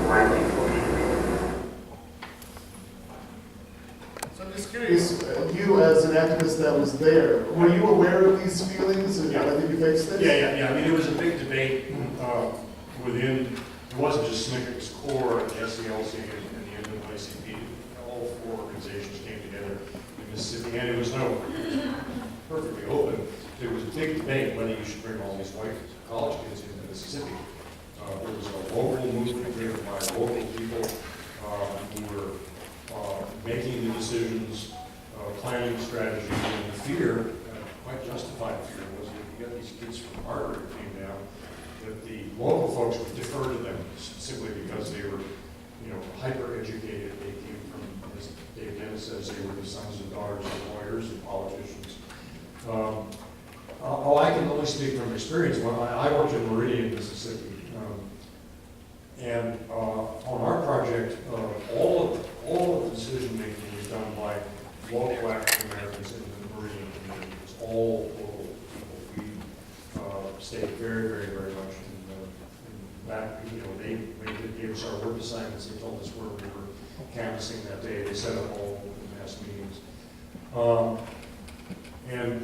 white people came in. So I'm just curious, you as an activist that was there. Were you aware of these feelings? And Yeah. did you face this? Yeah. I mean, there was a big debate within, it wasn't just SNCC, it was CORE and the SCLC and the NAACP. All four organizations came together in Mississippi, and it was perfectly open. There was a big debate whether you should bring all these white college kids into Mississippi. There was a local movement driven by local people who were making the decisions, planning strategy, and the fear, quite justified fear, was that you got these kids from Harvard who came down, that the local folks would defer to them simply because they were, hyper-educated. They came from, as Dave Dennis says, they were the sons and daughters of lawyers and politicians. I can only speak from experience. When I worked in Meridian, Mississippi, and on our project, all of the decision making was done by local African Americans in the Meridian community. It was all local people. We stayed very, very, very much in back. They gave us our work assignments. They told us where we were canvassing that day. They set up all the mass meetings. And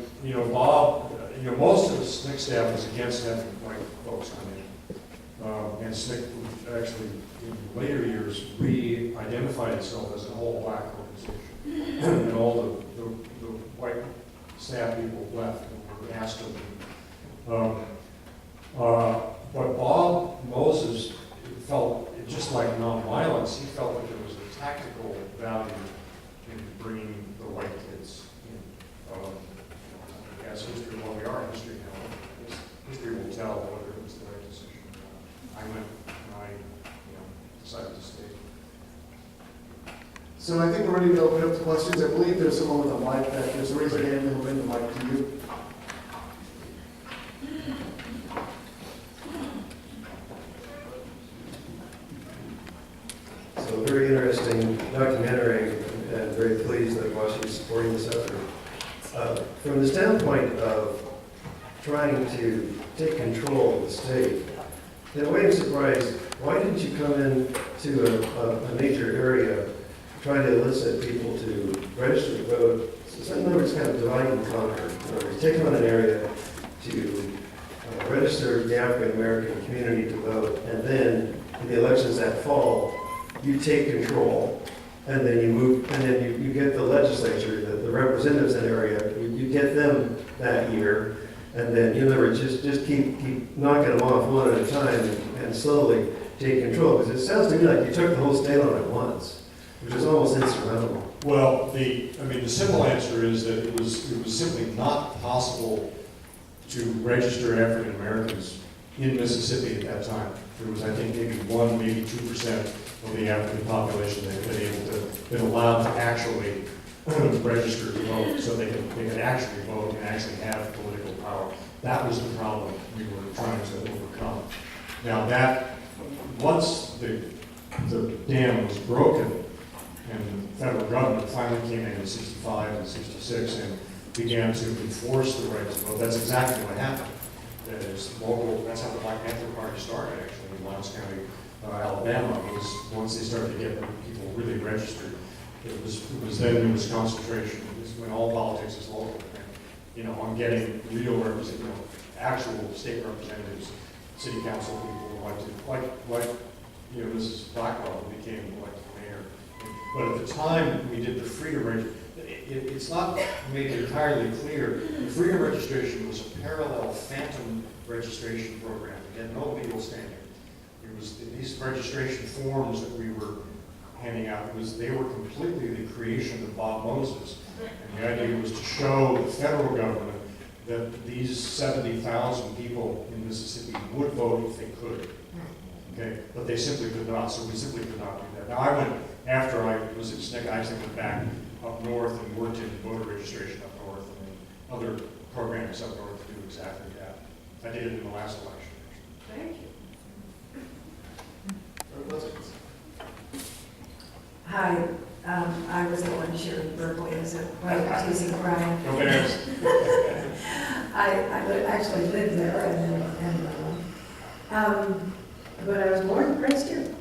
Bob, most of the SNCC staff was against having white folks come in. And SNCC actually, in later years, re-identified itself as an all-black organization. And all the white staff people left and were asked to leave. But Bob Moses felt, just like nonviolence, he felt that there was a tactical value in bringing the white kids in. As history, well, we are in history now. History will tell whether it was the right decision or not. I went and I decided to stay. So I think we're ready to open up to questions. I believe there's someone with a mic back there, so raise your hand and we'll bring the mic to you. So very interesting documentary, and very pleased that Washington's supporting this effort. From the standpoint of trying to take control of the state, in a way I'm surprised, why didn't you come in to a major area, try to elicit people to register to vote? So in other words, kind of divide and conquer. In other words, take on an area to register the African American community to vote, and then in the elections that fall, you take control, and then you move, and then you get the legislature, the representatives in the area, you get them that year, and then in other words, just keep knocking them off one at a time and slowly take control. Because it sounds to me like you took the whole state on at once, which is almost insurmountable. Well, the simple answer is that it was simply not possible to register African Americans in Mississippi at that time. There was, I think, maybe 1%, maybe 2% of the African population that had been allowed to actually register to vote, so they could actually vote and actually have political power. That was the problem we were trying to overcome. Now that, once the dam was broken, and the federal government finally came in 65 and 66 and began to enforce the right to vote, that's exactly what happened. That is local, that's how the Black Panther Party started, actually, in Lowndes County, Alabama. Was once they started to get people really registered. It was then there was concentration. It was when all politics is local. And, on getting real actual state representatives, city council people like Mrs. Blackwell, who became elected mayor. But at the time we did the freedom registration, it's not made entirely clear. The freedom registration was a parallel phantom registration program. It had no legal standing. It was these registration forms that we were handing out. They were completely the creation of Bob Moses. And the idea was to show the federal government that these 70,000 people in Mississippi would vote if they could. Okay, but they simply could not. So we simply could not do that. Now I went, after I was at SNCC, I actually went back up north and worked in voter registration up north and other programs up north to do exactly that. I did it in the last election. Thank you. Hi, I was the one cheering Berkeley as a white teasing Brian. No bears. I actually lived there, but I was born in Princeton.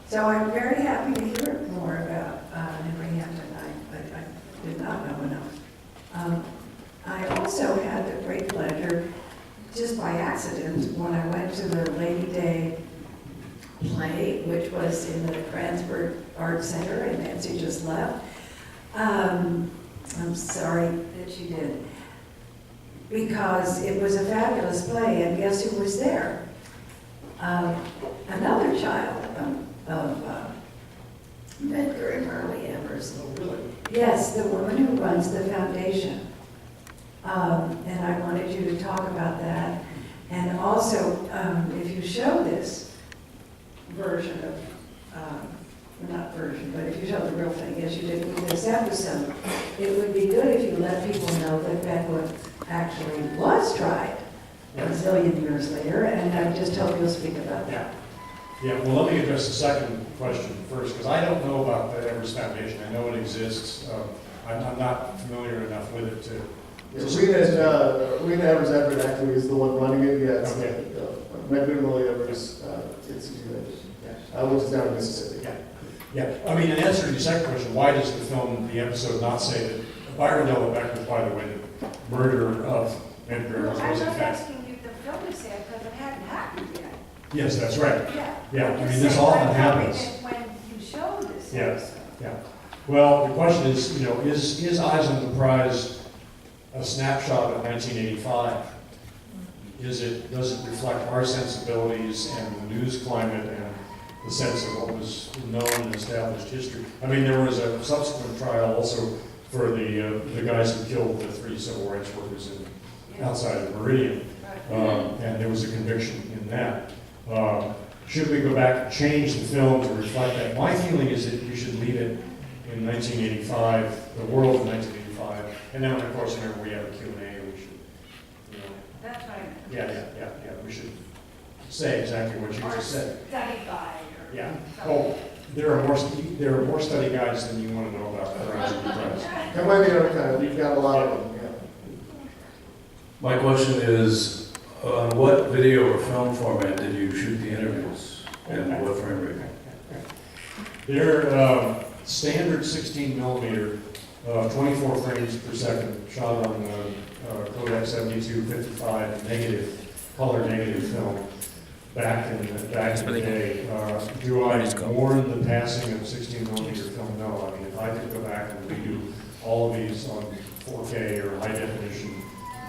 So I'm very happy to hear more about Hampton and Eyes. I did not know enough. I also had the great pleasure, just by accident, when I went to the Lady Day play, which was in the Kranzberg Art Center, and Nancy just left. I'm sorry that she did. Because it was a fabulous play, and guess who was there? Another child of Edgar and Marley Amherst. Oh, really? Yes, the woman who runs the foundation. And I wanted you to talk about that. And also, if you show this version of, not version, but if you show the real thing, as you did with this episode, it would be good if you let people know that Beckwith actually was tried a zillion years later, and I just hope you'll speak about that. Yeah, well, let me address the second question first, because I don't know about the Everest Foundation. I know it exists. I'm not familiar enough with it to. Rena Evers Everett actually is the one running it. Yeah, it's Okay. Magnolia Evers Institute, which is down in Mississippi. Yeah, I mean, in answer to your second question, why does the film, the episode, not say that Byron Della Beckwith, by the way, the murderer of Edgar Well, was I'm in not fact. asking you the film to say it because it hadn't happened yet. Yes, that's right. Yeah. Yeah, I'm I just mean, this saying, often I'm happens. hoping that when you show this Yeah. episode. Yeah. Well, the question is, is Eyes on the Prize a snapshot of 1985? Does it reflect our sensibilities and the news climate and the sense of what was known and established history? I mean, there was a subsequent trial also for the guys who killed the 3 civil rights workers outside of Meridian, and there was a conviction in that. Should we go back and change the film to reflect that? My feeling is that you should leave it in 1985, the world of 1985, and then, of course, whenever we have a Q&A, we should, That's right. yeah, we should say exactly what you just said. Study guide or. Yeah. Oh, there are more study guides than you want to know about for Eyes on the Prize. Come by the archive, we've got a lot of them. My question is, on what video or film format did you shoot the interviews, and what frame rate? They're standard 16 millimeter, 24 frames per second, shot on Kodak 72-55 negative, color negative film. Back in the day, do I mourn the passing of 16 millimeter film? No. I mean, if I could go back and redo all of these on 4K or high definition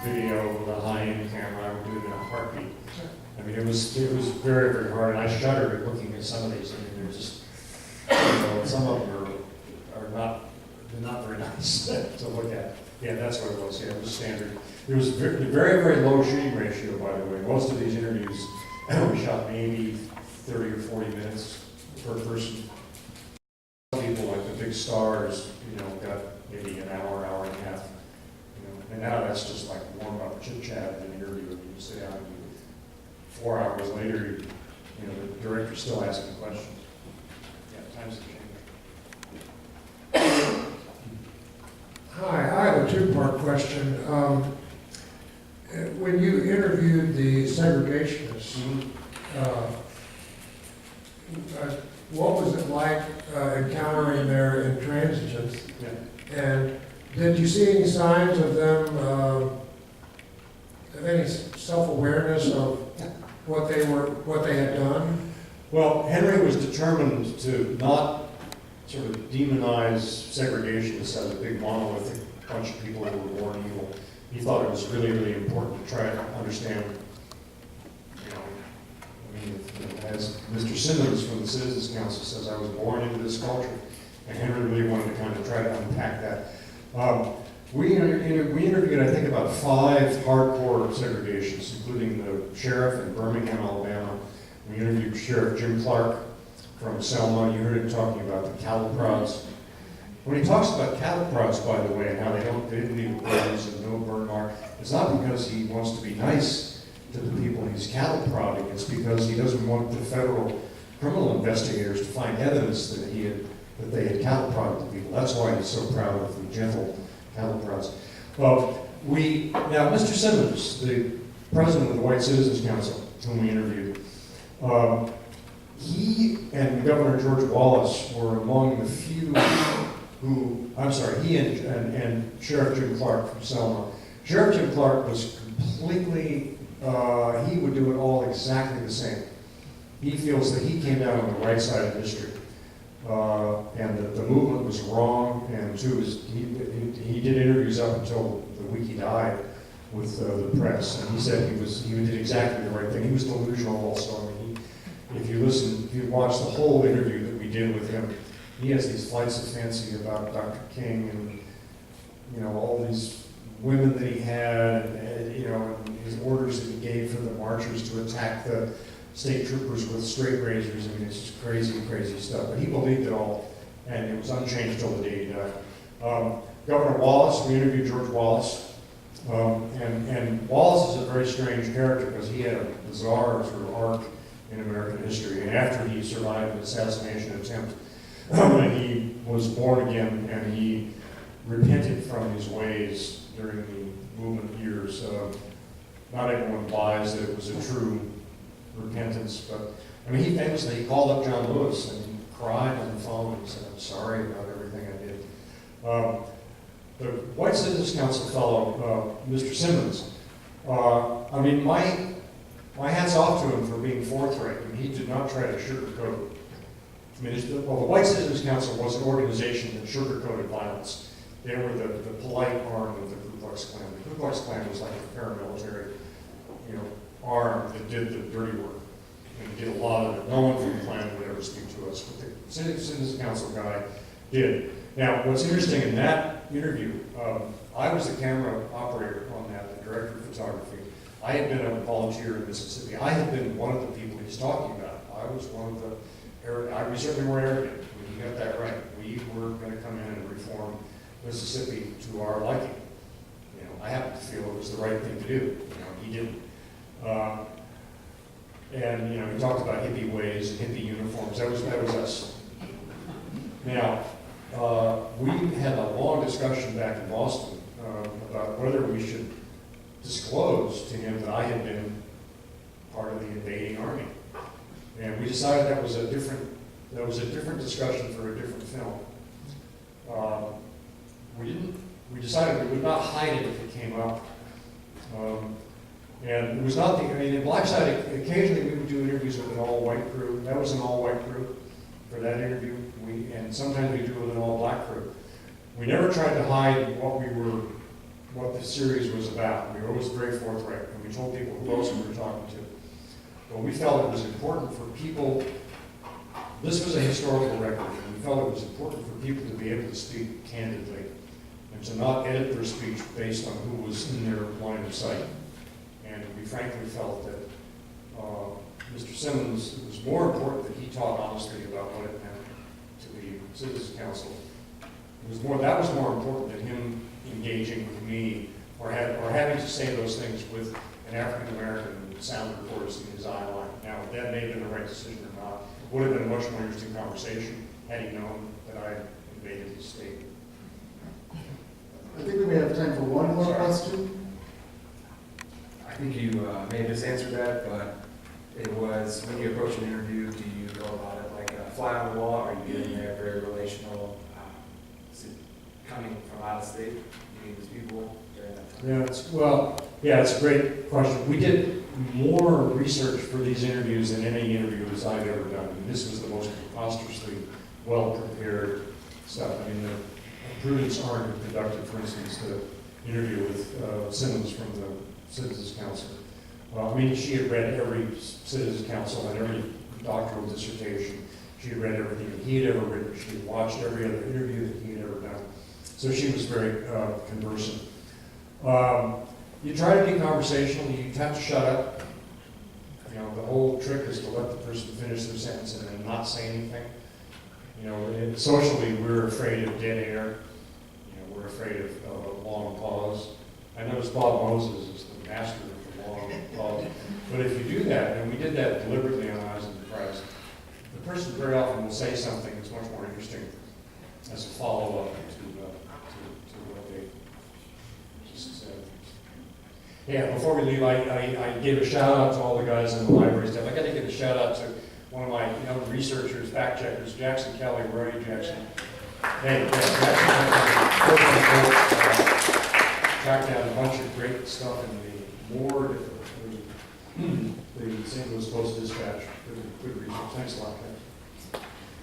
video with a high-end camera, I would do it in a heartbeat. I mean, it was very, very hard, and I shudder at looking at some of these. I mean, they're just, some of them are not very nice to look at. Yeah, that's what it was. Yeah, it was standard. It was very, very low shooting ratio, by the way. Most of these interviews, we shot maybe 30 or 40 minutes per person. Some people, like the big stars, got maybe an hour, hour and a half. And now that's just like warm up chit chat and an interview. You sit down and 4 hours later, the director's still asking questions. Yeah, times have changed. Hi, I have a two-part question. When you interviewed the segregationists, what was it like encountering their intransigence? Yeah. And did you see any signs of them, of any self-awareness of what they had done? Well, Henry was determined to not sort of demonize segregationists as a big monolithic bunch of people who were born evil. He thought it was really, really important to try to understand, as Mr. Simmons from the Citizens Council says, I was born into this culture. And Henry really wanted to kind of try to unpack that. We interviewed, I think, about 5 hardcore segregationists, including the sheriff in Birmingham, Alabama. We interviewed Sheriff Jim Clark from Selma. You heard him talking about the cattle prods. When he talks about cattle prods, by the way, and how they didn't leave burns and no burn mark, it's not because he wants to be nice to the people he's cattle prodding. It's because he doesn't want the federal criminal investigators to find evidence that they had cattle prodded the people. That's why he's so proud of the gentle cattle prods. Well, now Mr. Simmons, the president of the White Citizens Council, whom we interviewed, he and Governor George Wallace were among the few he and Sheriff Jim Clark from Selma. Sheriff Jim Clark was completely, he would do it all exactly the same. He feels that he came down on the right side of history, and that the movement was wrong, and too, he did interviews up until the week he died with the press, and he said he did exactly the right thing. He was delusional also. I mean, if you watch the whole interview that we did with him, he has these flights of fancy about Dr. King and, you know, all these women that he had, and his orders that he gave for the marchers to attack the state troopers with straight razors. I mean, it's just crazy, crazy stuff. But he believed it all, and it was unchanged till the day he died. Governor Wallace, we interviewed George Wallace. And Wallace is a very strange character because he had a bizarre sort of arc in American history. And after he survived an assassination attempt, he was born again and he repented from his ways during the movement years. Not everyone buys that it was a true repentance, but I mean, he famously called up John Lewis and he cried on the phone and said, "I'm sorry about everything I did." The White Citizens Council fellow, Mr. Simmons, I mean, my hat's off to him for being forthright. I mean, he did not try to sugarcoat it. I mean, the White Citizens Council was an organization that sugarcoated violence. They were the polite arm of the Ku Klux Klan. The Ku Klux Klan was like a paramilitary, arm that did the dirty work. And did a lot of it. No one from the Klan would ever speak to us, but the Citizens Council guy did. Now, what's interesting in that interview, I was the camera operator on that, the director of photography. I had been a volunteer in Mississippi. I had been one of the people he's talking about. I was one of the, we certainly were arrogant. You got that right. We were going to come in and reform Mississippi to our liking. I happened to feel it was the right thing to do. He didn't. And he talked about hippie ways and hippie uniforms. That was us. Now, we had a long discussion back in Boston about whether we should disclose to him that I had been part of the invading army. And we decided that was a different discussion for a different film. We decided we would not hide it if it came up. And it was not in Black Side, occasionally we would do interviews with an all-white crew. That was an all-white crew for that interview. And sometimes we do it with an all-black crew. We never tried to hide what the series was about. We were always very forthright, and we told people who else we were talking to. But we felt it was important for people, this was a historical record, and we felt it was important for people to be able to speak candidly and to not edit their speech based on who was in their line of sight. And we frankly felt that Mr. Simmons, it was more important that he talk honestly about what it meant to the Citizens Council. That was more important than him engaging with me or having to say those things with an African American sound recordist in his eye line. Now, that may have been the right decision or not. It would have been a much more interesting conversation had he known that I invaded his state. I think we may have time for one more question. I think you may have just answered that, but it was, when you approach an interview, do you go about it like a fly on the wall? Are you getting there very relational? Is it coming from out of state, meeting these people during that time? It's a great question. We did more research for these interviews than any interviews I've ever done. I mean, this was the most preposterously well-prepared stuff. I mean, the Prudence Arndt who conducted, for instance, the interview with Simmons from the Citizens Council. She had read every Citizens Council and every doctoral dissertation. She had read everything that he had ever written. She had watched every other interview that he had ever done. So she was very conversant. You try to be conversational. You have to shut up. The whole trick is to let the person finish their sentence and then not say anything. Socially, we're afraid of dead air. We're afraid of a long pause. I noticed Bob Moses is the master of the long pause. But if you do that, and we did that deliberately on Eyes of the Prize, the person very often will say something that's much more interesting as a follow-up to what they just said. Yeah, before we leave, I gave a shout out to all the guys in the library staff. I got to give a shout out to one of my young researchers, fact checkers, Jackson Kelly, Roy Jackson. Hey, tracked down a bunch of great stuff in the more difficult, the St. Louis Post-Dispatch. Good research. Thanks a lot, guys.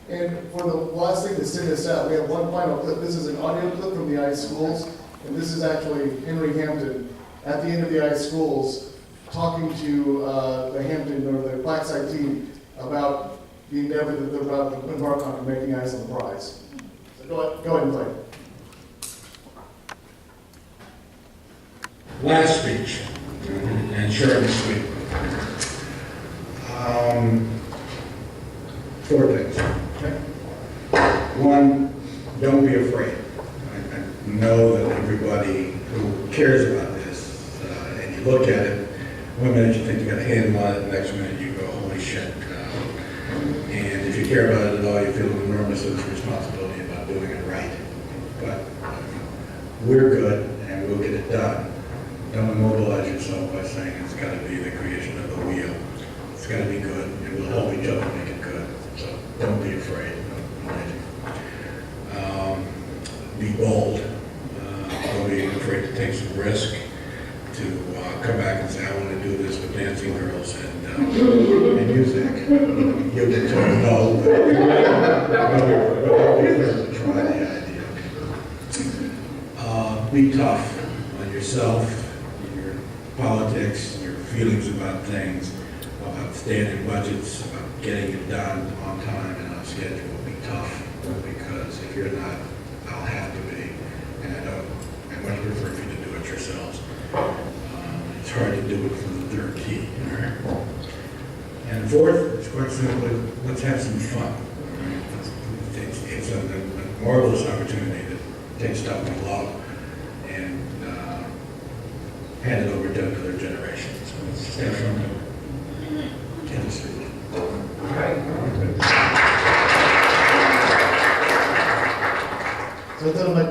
And for the last thing to send this out, we have one final clip. This is an audio clip from the Eyes schools, and this is actually Henry Hampton at the end of the Eyes schools talking to the Hampton or the Blackside team about the endeavor that they're about to embark on making Eyes on the prize. So go ahead and play. Last speech, and short and sweet. 4 things. Okay. 1, don't be afraid. I know that everybody who cares about this, and you look at it, one minute you think you got a handle on it, the next minute you go, holy shit. And if you care about it at all, you feel an enormous responsibility about doing it right. But we're good, and we'll get it done. Don't immobilize yourself by saying it's got to be the creation of the wheel. It's got to be good, and we'll help each other make it good. So don't be afraid. Be bold. Don't be afraid to take some risk, to come back and say, I want to do this with dancing girls and music. You'll get told no, but don't be afraid to try the idea. Be tough on yourself, your politics, your feelings about things, about staying in budgets, about getting it done on time and on schedule. Be tough, because if you're not, I'll have to be, and I much prefer for you to do it yourselves. It's hard to do it from the third key. All right? And fourth, it's quite simply, let's have some fun. It's a marvelous opportunity to take stuff we love and hand it over to another generation. So let's stay from Tennessee. So instead of my